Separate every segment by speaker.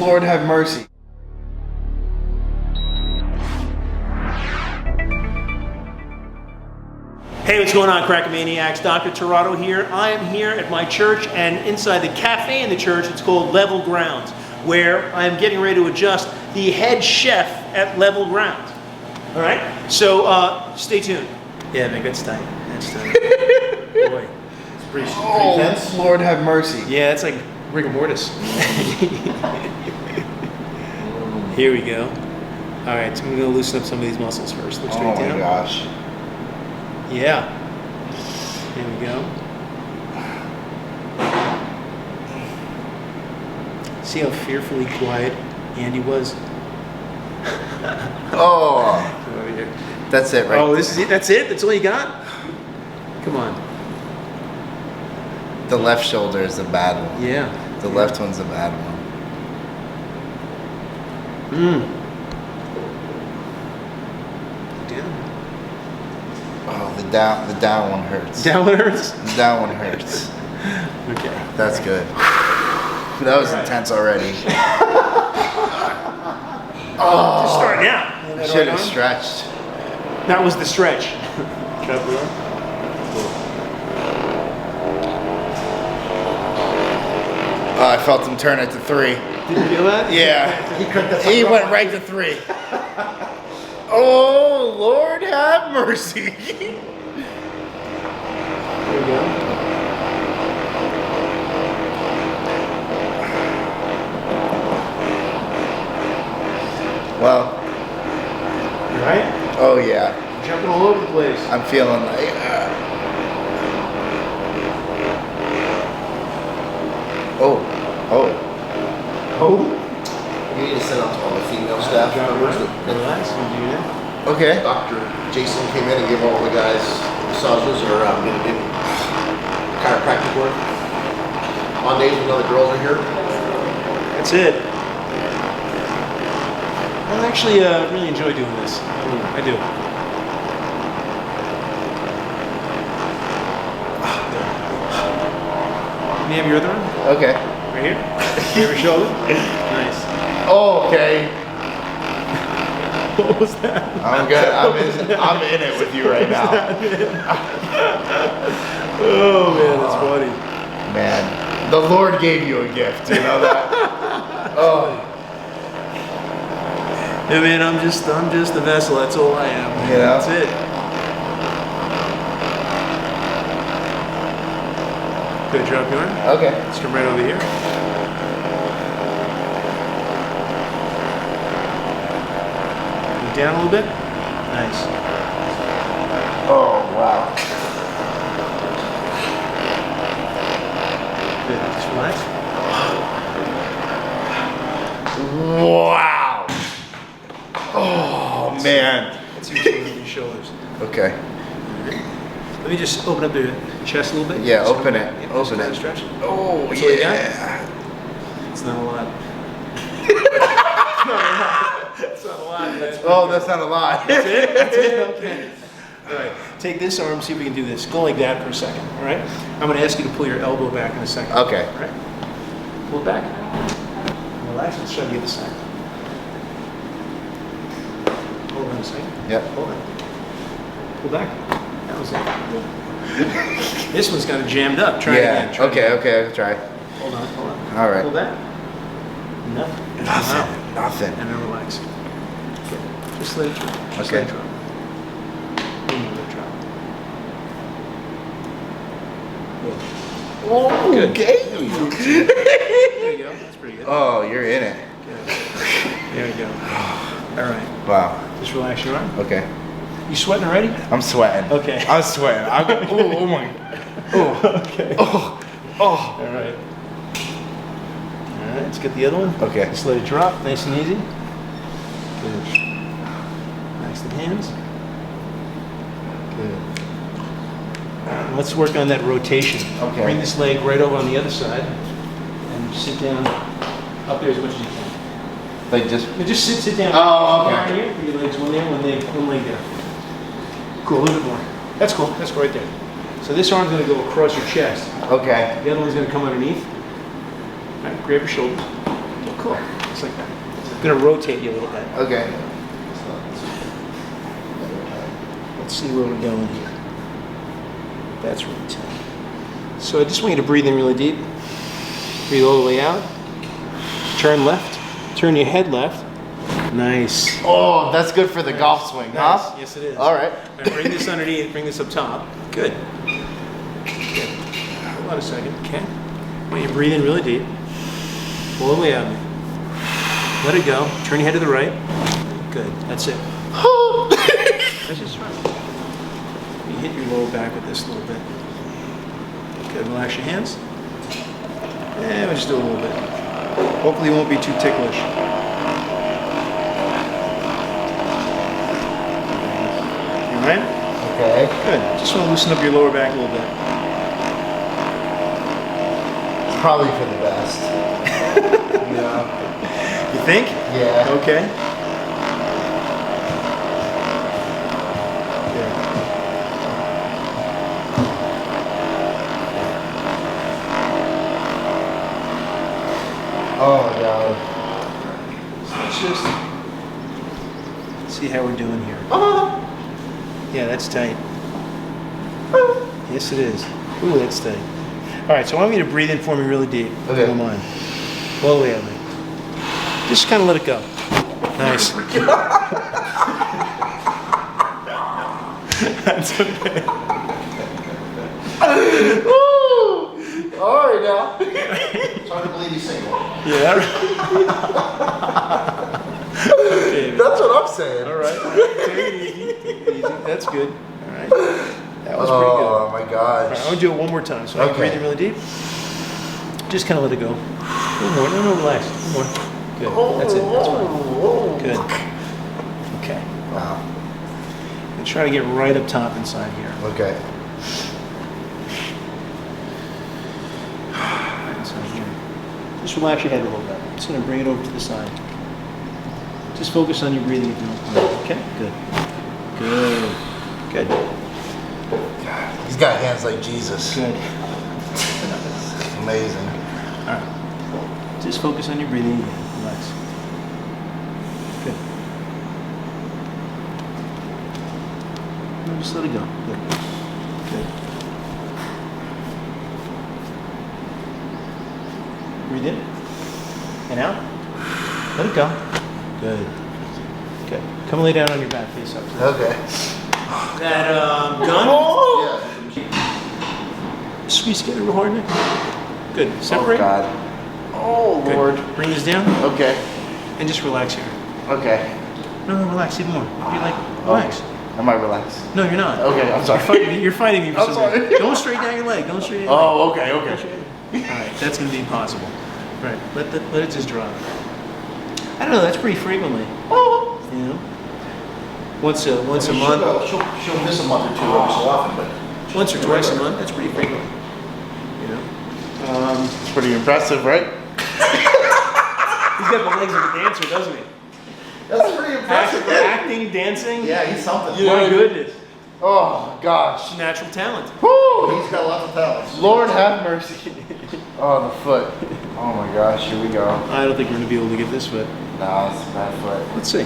Speaker 1: Lord have mercy.
Speaker 2: Hey, what's going on, Crackamaniacs? Dr. Tirado here. I am here at my church, and inside the cafe in the church, it's called Level Grounds, where I am getting ready to adjust the head chef at Level Grounds. All right? So stay tuned. Yeah, man, that's tight. That's tight. Boy, it's pretty intense.
Speaker 1: Lord have mercy.
Speaker 2: Yeah, it's like rigor mortis. Here we go. All right, so I'm going to loosen up some of these muscles first. Look straight down.
Speaker 1: Oh my gosh.
Speaker 2: Yeah. There we go. See how fearfully quiet Andy was?
Speaker 1: Oh. That's it, right?
Speaker 2: Oh, this is it? That's it? That's all you got? Come on.
Speaker 1: The left shoulder is the bad one.
Speaker 2: Yeah.
Speaker 1: The left one's the bad one.
Speaker 2: Down.
Speaker 1: Oh, the down one hurts.
Speaker 2: Down one hurts?
Speaker 1: The down one hurts.
Speaker 2: Okay.
Speaker 1: That's good. That was intense already. Oh.
Speaker 2: Just starting out.
Speaker 1: I should have stretched.
Speaker 2: That was the stretch.
Speaker 1: Oh, I felt him turn it to 3.
Speaker 2: Did you feel that?
Speaker 1: Yeah. He went right to 3. Oh, Lord have mercy.
Speaker 2: There we go.
Speaker 1: Well.
Speaker 2: You right?
Speaker 1: Oh, yeah.
Speaker 2: Jumping all over the place.
Speaker 1: I'm feeling like... Oh.
Speaker 3: You need to send out to all the female staff members.
Speaker 2: Relax and do that.
Speaker 1: Okay.
Speaker 3: Dr. Jason came in and gave all the guys massages or going to do chiropractic work. On days when other girls are here.
Speaker 2: That's it. I actually really enjoy doing this. I do. Can you have your other one?
Speaker 1: Okay.
Speaker 2: Right here? Your shoulder? Nice.
Speaker 1: Oh, okay.
Speaker 2: What was that?
Speaker 1: I'm good. I'm in it with you right now.
Speaker 2: Oh man, that's funny.
Speaker 1: Man, the Lord gave you a gift. You know that? Oh.
Speaker 2: Yeah, man, I'm just a vessel. That's all I am.
Speaker 1: You know?
Speaker 2: That's it. Good, drop your arm.
Speaker 1: Okay.
Speaker 2: Let's come right over here. Down a little bit. Nice.
Speaker 1: Oh, wow.
Speaker 2: Good. Just relax.
Speaker 1: Wow. Oh, man.
Speaker 2: Let's see your shoulders.
Speaker 1: Okay.
Speaker 2: Let me just open up the chest a little bit.
Speaker 1: Yeah,
Speaker 2: Just
Speaker 1: open it.
Speaker 2: yeah,
Speaker 1: Open it.
Speaker 2: Stretch.
Speaker 1: Oh,
Speaker 2: That's all you got?
Speaker 1: yeah.
Speaker 2: It's not a lot. It's not a lot.
Speaker 1: Oh, that's not a lot.
Speaker 2: That's it? That's it? Okay. All right. Take this arm, see if we can do this. Go like that for a second, all right? I'm going to ask you to pull your elbow back in a second.
Speaker 1: Okay.
Speaker 2: All right? Pull it back. Relax. Let's try to get the side. Hold on a second.
Speaker 1: Yep.
Speaker 2: Hold on. Pull back. That was it. This one's kind of jammed up. Try it again. Try it
Speaker 1: Okay,
Speaker 2: again.
Speaker 1: okay, I'll try.
Speaker 2: Hold on.
Speaker 1: All right.
Speaker 2: Pull that. Nothing.
Speaker 1: Nothing.
Speaker 2: Wow.
Speaker 1: Nothing.
Speaker 2: And then relax. Okay. Just let it drop. Just
Speaker 1: Okay.
Speaker 2: let it drop. And let it drop.
Speaker 1: Oh,
Speaker 2: Good.
Speaker 1: okay.
Speaker 2: There we go. There you go. That's pretty good.
Speaker 1: Oh, you're in it.
Speaker 2: Good. There we go. All right.
Speaker 1: Wow.
Speaker 2: Just relax your arm.
Speaker 1: Okay.
Speaker 2: You sweating already?
Speaker 1: I'm sweating.
Speaker 2: Okay.
Speaker 1: I'm sweating. Oh my. Oh.
Speaker 2: Okay.
Speaker 1: Oh. Oh.
Speaker 2: All right. All right. Let's get the other one.
Speaker 1: Okay.
Speaker 2: Just let it drop. Nice and easy. Good. Relax the hands. Good. Let's work on that rotation.
Speaker 1: Okay.
Speaker 2: Bring this leg right over on the other side and sit down up there as much as you can.
Speaker 1: Like just.
Speaker 2: Just sit down.
Speaker 1: Oh, okay.
Speaker 2: Right here. Your legs one there, one leg there. Cool, a little bit more. That's cool. That's right there. So this arm's going to go across your chest.
Speaker 1: Okay.
Speaker 2: The other one's going to come underneath. All right, grab your shoulders. Okay, cool. Just like that. I'm gonna rotate you a little bit.
Speaker 1: Okay.
Speaker 2: Let's see where we're going here. That's really tight. So I just want you to breathe in really deep. Breathe all the way out. Turn left. Turn your head left. Nice.
Speaker 1: Oh, that's good for the golf swing,
Speaker 2: Nice.
Speaker 1: huh?
Speaker 2: Yes, it is.
Speaker 1: All right.
Speaker 2: Now bring this underneath. Bring this up top. Good. Good. Hold on a second. Okay. I want you to breathe in really deep. All the way out. Let it go. Turn your head to the right. Good. That's it. That's just right. You hit your lower back with this a little bit. Good. Relax your hands. And we'll just do a little bit. Hopefully it won't be too ticklish. You all right?
Speaker 1: Okay.
Speaker 2: Good. Just want to loosen up your lower back a little bit.
Speaker 1: It's probably for the best. Yeah.
Speaker 2: You think?
Speaker 1: Yeah.
Speaker 2: Okay. Good.
Speaker 1: Oh my God.
Speaker 2: So let's just see how we're doing here. Yeah, that's tight. Yes, it is. Ooh, that's tight. All right, so I want you to breathe in for me really deep. If you don't mind. All the way out, mate. Just kind of let it go. Nice. That's okay.
Speaker 1: Woo! All right now.
Speaker 3: It's hard to believe he's single.
Speaker 2: Yeah. Okay, man.
Speaker 1: That's what I'm saying.
Speaker 2: All right. Take it easy. Take it easy. That's good. All right. That was pretty good.
Speaker 1: Oh my
Speaker 2: All
Speaker 1: gosh.
Speaker 2: right, I want to do it one more time. So I
Speaker 1: Okay.
Speaker 2: breathe in really deep. Just kind of let it go. One more. No, relax. One more. Good. That's it. That's fine. Good. Okay.
Speaker 1: Wow.
Speaker 2: And try to get right up top inside here.
Speaker 1: Okay.
Speaker 2: Inside here. Just relax your head a little bit. Just going to bring it over to the side. Just focus on your breathing if you don't mind. Okay? Good. Good. Good.
Speaker 1: He's got hands like Jesus.
Speaker 2: Good.
Speaker 1: Amazing.
Speaker 2: All right. Just focus on your breathing again. Relax. Good. No, just let it go. Good. Good. Breathe in and out. Let it go. Good. Good. Come lay down on your back, face up.
Speaker 1: Okay.
Speaker 2: That gun?
Speaker 1: Oh!
Speaker 2: Squeeze together real hard, Nick. Good.
Speaker 1: Oh
Speaker 2: Separate.
Speaker 1: God. Oh
Speaker 2: Good.
Speaker 1: Lord.
Speaker 2: Bring this down
Speaker 1: Okay.
Speaker 2: and just relax here.
Speaker 1: Okay.
Speaker 2: No, relax even more. Be like, relax.
Speaker 1: Am I relaxed?
Speaker 2: No, you're not.
Speaker 1: Okay, I'm sorry.
Speaker 2: You're fighting me for
Speaker 1: I'm
Speaker 2: some
Speaker 1: sorry.
Speaker 2: reason. Don't straighten out your leg. Don't straighten out your leg.
Speaker 1: Oh, okay,
Speaker 2: Don't
Speaker 1: okay.
Speaker 2: straighten it. All right, that's going to be impossible. Right, let it just drop. I don't know. That's pretty frequently.
Speaker 1: Oh.
Speaker 2: You know, once a month,
Speaker 3: She'll miss a month or two every so often, but
Speaker 2: once or twice a month. That's pretty frequent. You know,
Speaker 1: It's pretty impressive, right?
Speaker 2: he's got the legs of a dancer, doesn't he?
Speaker 1: That's pretty impressive, right?
Speaker 2: Acting, dancing.
Speaker 3: yeah, he's something.
Speaker 2: My goodness,
Speaker 1: Oh gosh.
Speaker 2: natural talent.
Speaker 1: Woo!
Speaker 3: He's got lots of talents.
Speaker 1: Lord have mercy. Oh, the foot. Oh my gosh, here we go.
Speaker 2: I don't think we're going to be able to get this foot.
Speaker 1: No, it's a bad foot.
Speaker 2: Let's see.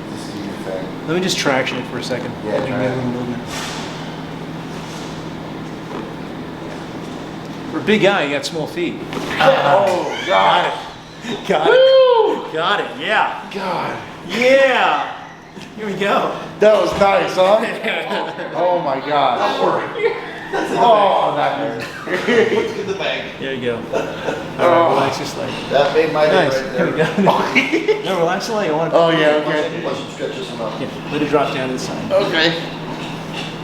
Speaker 1: Just do your thing.
Speaker 2: Let me just traction it for a second.
Speaker 1: Yeah,
Speaker 2: We can
Speaker 1: try
Speaker 2: get a
Speaker 1: it.
Speaker 2: little movement. For a big guy, you got small feet.
Speaker 1: Oh
Speaker 2: Got
Speaker 1: God.
Speaker 2: it. Got
Speaker 1: Woo!
Speaker 2: it. Got it. Yeah.
Speaker 1: God.
Speaker 2: Yeah. Here we go.
Speaker 1: That was nice, huh? Oh my God. Oh, that hurt.
Speaker 3: Put it in the bag.
Speaker 2: There you go. All right,
Speaker 1: Oh.
Speaker 2: relax your leg.
Speaker 3: That made my
Speaker 2: Nice.
Speaker 3: day right
Speaker 2: There we
Speaker 3: there.
Speaker 2: go. No, relax the leg. I want to.
Speaker 1: Oh yeah, okay.
Speaker 3: Plus you stretch this one out.
Speaker 2: Yeah, let it drop down to the side.
Speaker 1: Okay.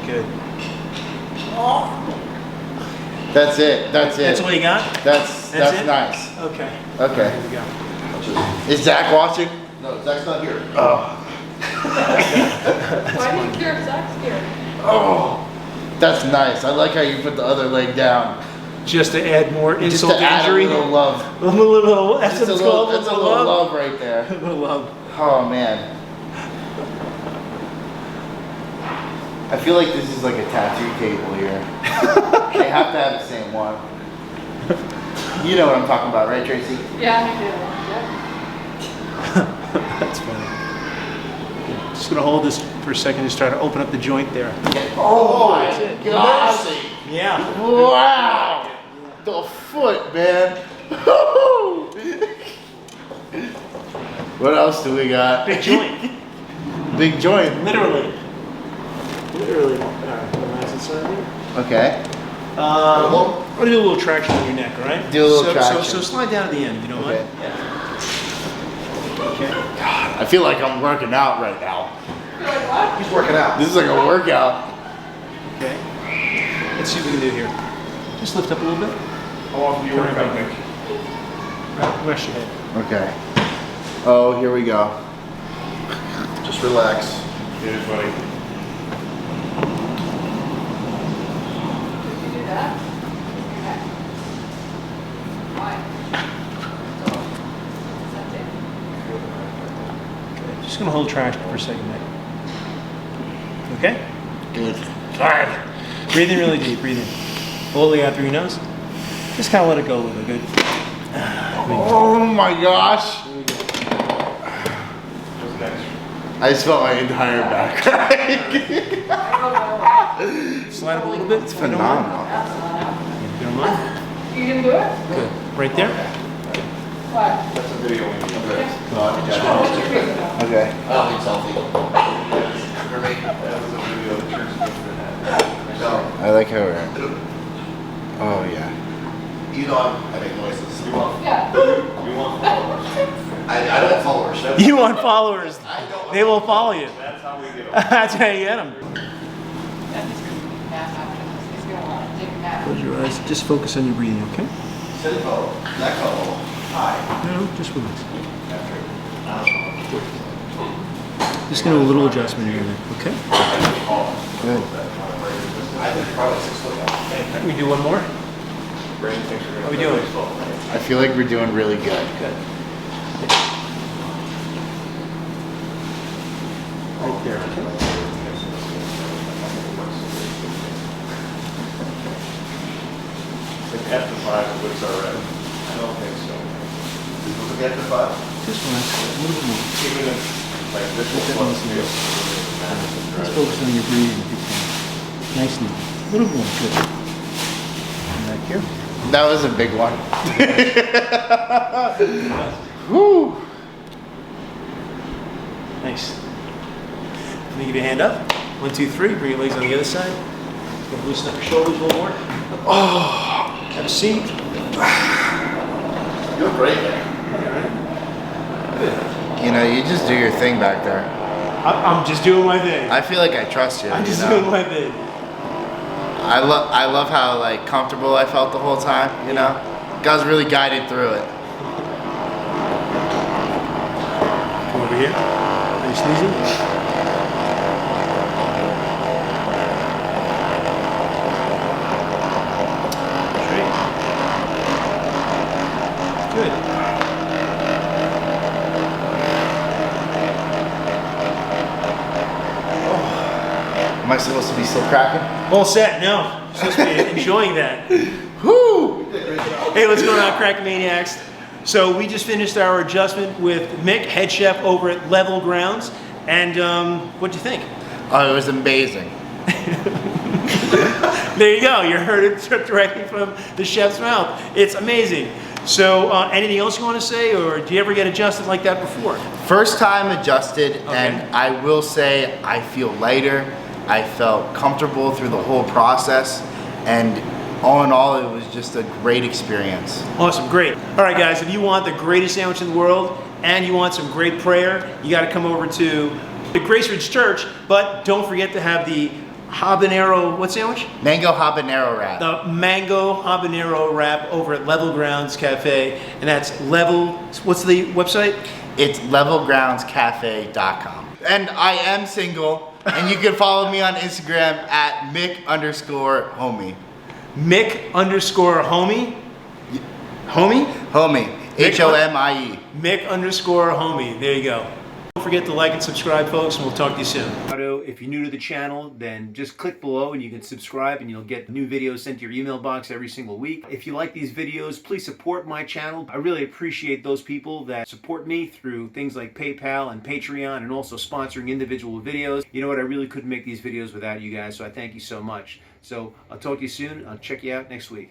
Speaker 2: Good.
Speaker 1: That's it. That's it.
Speaker 2: That's all you got?
Speaker 1: That's
Speaker 2: it?
Speaker 1: nice.
Speaker 2: Okay.
Speaker 1: Okay.
Speaker 2: Here we go.
Speaker 1: Is Zach watching?
Speaker 3: No, Zach's not here.
Speaker 1: Oh.
Speaker 4: Why do you care if Zach's here?
Speaker 1: Oh. That's nice. I like how you put the other leg down.
Speaker 2: Just to add more
Speaker 1: Just
Speaker 2: insult
Speaker 1: to
Speaker 2: to
Speaker 1: add
Speaker 2: injury.
Speaker 1: a little love.
Speaker 2: A little, that's
Speaker 1: Just
Speaker 2: what
Speaker 1: a
Speaker 2: it's
Speaker 1: little,
Speaker 2: called.
Speaker 1: that's a little love right there.
Speaker 2: A little love.
Speaker 1: Oh man. I feel like this is like a tattoo table here. They have to have the same one. You know what I'm talking about, right, Tracy?
Speaker 4: Yeah, I do. Yeah.
Speaker 2: That's funny. Just gonna hold this for a second, just try to open up the joint there.
Speaker 1: Oh my
Speaker 2: gosh.
Speaker 1: gosh!
Speaker 2: Yeah.
Speaker 1: Wow! The foot, man. What else do we got?
Speaker 2: Big joint.
Speaker 1: Big joint.
Speaker 2: Literally. Literally. Alright, nice inside here.
Speaker 1: Okay.
Speaker 2: I'm gonna do a little traction on your neck, all right?
Speaker 1: Do a little traction.
Speaker 2: So slide down to the end, you know what?
Speaker 1: Okay.
Speaker 2: Yeah. Okay.
Speaker 1: God, I feel like I'm working out right now.
Speaker 4: You're like, what?
Speaker 3: He's working out.
Speaker 1: This is like a workout.
Speaker 2: Okay. Let's see what we can do here. Just lift up a little bit.
Speaker 3: How often do you work out, Nick?
Speaker 2: Right, rest your head.
Speaker 1: Okay. Oh, here we go.
Speaker 3: Just relax.
Speaker 5: It is funny.
Speaker 4: Did you do that? Okay. Why? Is that it?
Speaker 2: Okay. Just gonna hold traction for a second, Nick. Okay?
Speaker 1: Good.
Speaker 2: Breathe in really deep, breathe in. Hold it out through your nose. Just kind of let it go a little bit, good.
Speaker 1: Oh my gosh.
Speaker 5: What's next?
Speaker 1: I just felt my entire back.
Speaker 2: Slide up a little bit.
Speaker 1: It's phenomenal.
Speaker 2: You don't mind?
Speaker 4: You can do it?
Speaker 2: Good. Right there?
Speaker 4: What?
Speaker 5: That's a video we need.
Speaker 4: What's your reason though?
Speaker 1: Okay.
Speaker 3: I don't think it's healthy. For me.
Speaker 5: That was a video the church did for that.
Speaker 3: So,
Speaker 1: I like how we're. Oh yeah.
Speaker 3: you know I make noises.
Speaker 4: Yeah.
Speaker 5: You want followers.
Speaker 3: I don't have followers.
Speaker 2: You want followers.
Speaker 3: I don't.
Speaker 2: They will follow you.
Speaker 5: That's how we get them.
Speaker 2: That's how you get them.
Speaker 4: Yeah, he's gonna nap after this. He's gonna want to take a nap.
Speaker 2: Close your eyes. Just focus on your breathing, okay?
Speaker 3: Sit low. Neck low. High.
Speaker 2: No, just relax. Just gonna do a little adjustment here, okay?
Speaker 1: Good.
Speaker 3: I think probably 6 foot now.
Speaker 2: Can we do one more?
Speaker 5: Brandon thinks we're
Speaker 2: How
Speaker 5: gonna
Speaker 2: we doing?
Speaker 1: I feel like we're doing really good.
Speaker 2: Good. Right there, okay?
Speaker 5: Like after 5, it looks alright. I don't think so.
Speaker 3: Look at the 5.
Speaker 2: Just relax a little bit more.
Speaker 5: Even if, like, this
Speaker 2: Let that
Speaker 5: will
Speaker 2: nice and
Speaker 5: feel.
Speaker 2: Let's focus on your breathing if you can. Nice and easy. A little more, good. And back here.
Speaker 1: That was a big one. Woo.
Speaker 2: Nice. Let me give you a hand up. 1, 2, 3. Bring your legs on the other side. Gonna loosen up your shoulders a little more.
Speaker 1: Oh.
Speaker 2: Have a seat.
Speaker 3: You look great, man.
Speaker 1: You know, you just do your thing back there.
Speaker 2: I'm just doing my thing.
Speaker 1: I feel like I trust you.
Speaker 2: I'm just
Speaker 1: you know?
Speaker 2: doing my thing.
Speaker 1: I love how like comfortable I felt the whole time. You know, guys really guided through it.
Speaker 2: Come over here. Are you sneezing? Straight. Good.
Speaker 1: Am I supposed to be still cracking?
Speaker 2: All set. No. Supposed to be enjoying that.
Speaker 1: Woo!
Speaker 2: Hey, what's going on, Crackmaniacs? So we just finished our adjustment with Mick, head chef over at Level Grounds, and what'd you think?
Speaker 1: Oh, it was amazing.
Speaker 2: There you go. You heard it directly from the chef's mouth. It's amazing. So anything else you want to say, or do you ever get adjusted like that before?
Speaker 1: First time adjusted,
Speaker 2: Okay.
Speaker 1: and I will say I feel lighter. I felt comfortable through the whole process, and all in all, it was just a great experience.
Speaker 2: Awesome, great. All right, guys, if you want the greatest sandwich in the world and you want some great prayer, you got to come over to the Grace Ridge Church, but don't forget to have the habanero, what sandwich?
Speaker 1: Mango habanero wrap.
Speaker 2: The mango habanero wrap over at Level Grounds Cafe, and that's Level, what's the website?
Speaker 1: It's levelgroundscafe.com. And I am single, and you can follow me on Instagram at Mick_homie.
Speaker 2: Mick_homie? Homie?
Speaker 1: Homie. H-O-M-I-E.
Speaker 2: Mick_homie. There you go. forget to like and subscribe, folks, and we'll talk to you soon. If you're new to the channel, then just click below and you can subscribe and you'll get new videos sent to your email box every single week. If you like these videos, please support my channel. I really appreciate those people that support me through things like PayPal and Patreon and also sponsoring individual videos. You know what, I really couldn't make these videos without you guys, so I thank you so much. So I'll talk to you soon. I'll check you out next week.